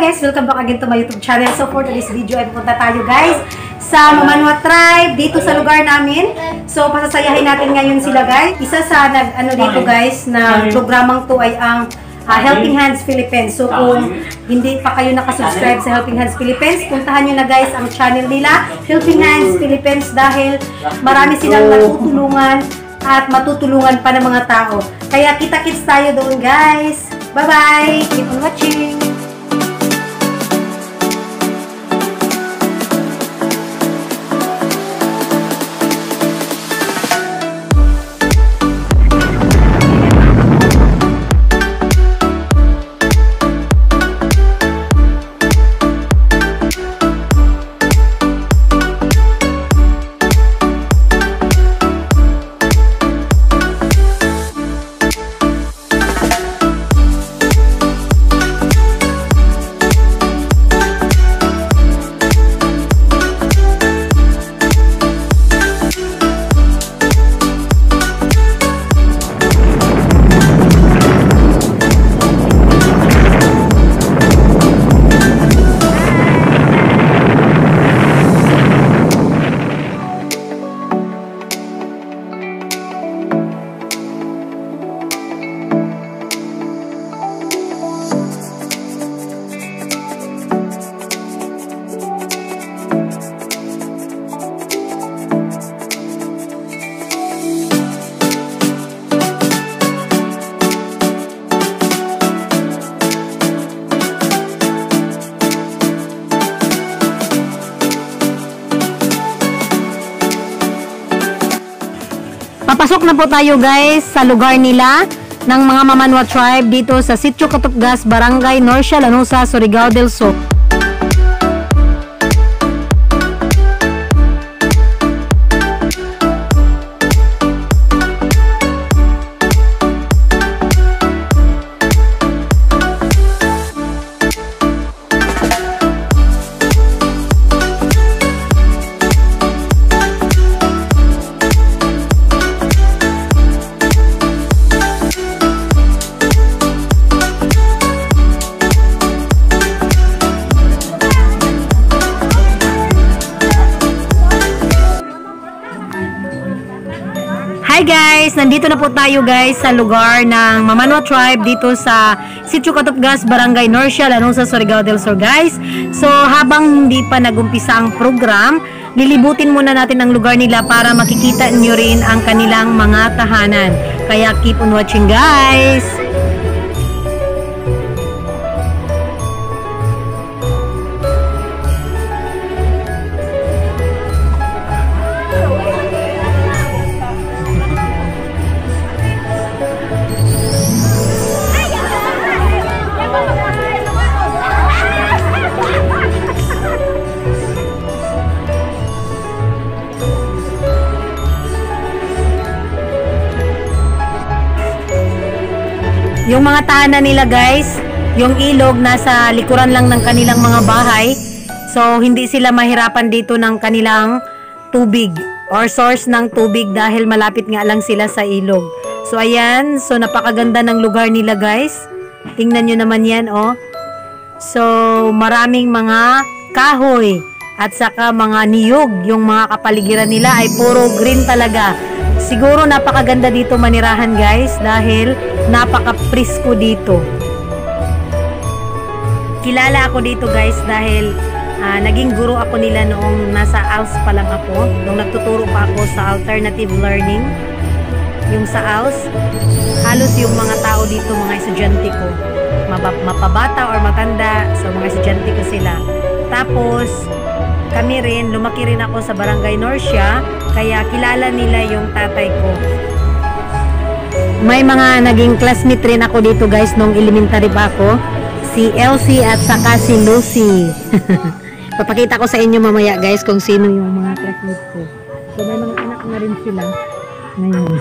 guys! Welcome back again to my YouTube channel. So for today's video ay pupunta tayo guys sa Mamanwa Tribe dito sa lugar namin. So pasasayahin natin ngayon sila guys. Isa sa dito guys na programang to ay ang Helping Hands Philippines. So kung hindi pa kayo nakasubscribe sa Helping Hands Philippines, puntahan nyo na guys ang channel nila, Helping Hands Philippines, dahil marami silang natutulungan at matutulungan pa ng mga tao. Kaya kita-kits tayo doon guys. Bye-bye! Keep on watching! Papasok na po tayo guys sa lugar nila ng mga Mamanwa Tribe dito sa Sitio Katupgas, Barangay Norcia, Lanuza, Surigao del Sur. Hi guys! Nandito na po tayo guys sa lugar ng Mamanwa Tribe dito sa Sitio Katupgas, Barangay Norcia, Lanuza, Surigao del Sur guys. So habang hindi pa nagumpisa ang program, lilibutin muna natin ang lugar nila para makikita nyo rin ang kanilang mga tahanan. Kaya keep on watching guys! Yung mga tahanan nila guys, yung ilog nasa likuran lang ng kanilang mga bahay. So hindi sila mahirapan dito ng kanilang tubig or source ng tubig dahil malapit nga lang sila sa ilog. So ayan, so napakaganda ng lugar nila guys. Tingnan nyo naman yan oh. So maraming mga kahoy at saka mga niyog. Yung mga kapaligiran nila ay puro green talaga. Siguro napakaganda dito manirahan guys dahil napaka-presko dito. Kilala ako dito guys dahil naging guro ako nila noong nasa ALS pa lang ako. Nung nagtuturo pa ako sa alternative learning. Yung sa ALS, halos yung mga tao dito, mga estudyante ko. Mapabata or matanda, so mga estudyante ko sila. Tapos, kami rin, lumaki rin ako sa Barangay Norcia, kaya kilala nila yung tatay ko. May mga naging classmate rin ako dito guys nung elementary pa ako. Si Elsie at saka si Lucy. Papakita ko sa inyo mamaya guys kung sino yung mga classmate ko. So may mga anak na rin sila ngayon.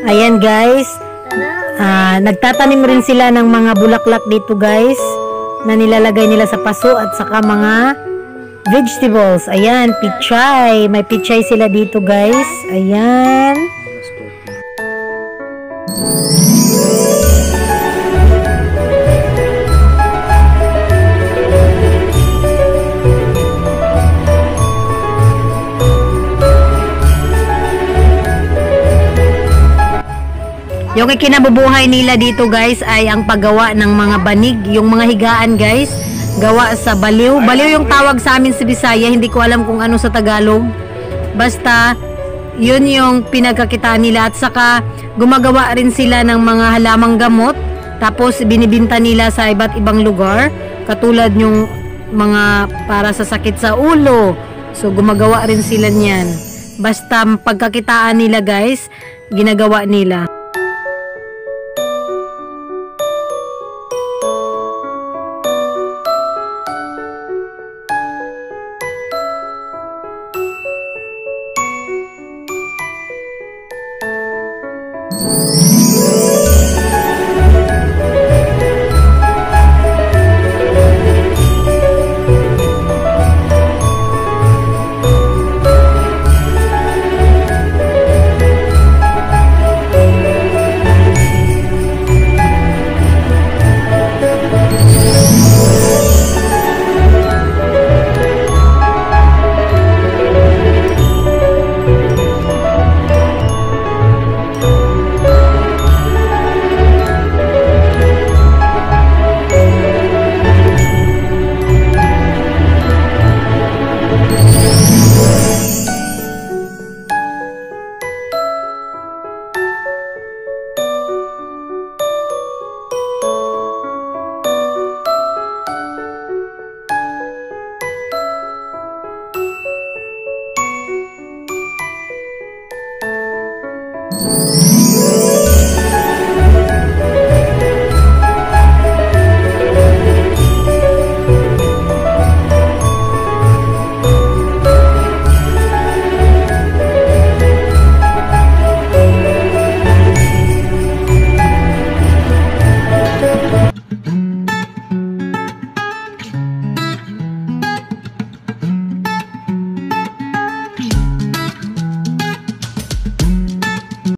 Ayan guys, nagtatanim rin sila ng mga bulaklak dito guys, na nilalagay nila sa paso at saka mga vegetables. Ayan, pichay. May pichay sila dito guys. Ayan. Yung ikinabubuhay nila dito guys ay ang paggawa ng mga banig, yung mga higaan guys, gawa sa baliw. Baliw yung tawag sa amin sa Bisaya, hindi ko alam kung ano sa Tagalog. Basta, yun yung pinagkakitaan nila at saka gumagawa rin sila ng mga halamang gamot, tapos binibinta nila sa iba't ibang lugar, katulad yung mga para sa sakit sa ulo. So, gumagawa rin sila niyan. Basta, pagkakitaan nila guys, ginagawa nila.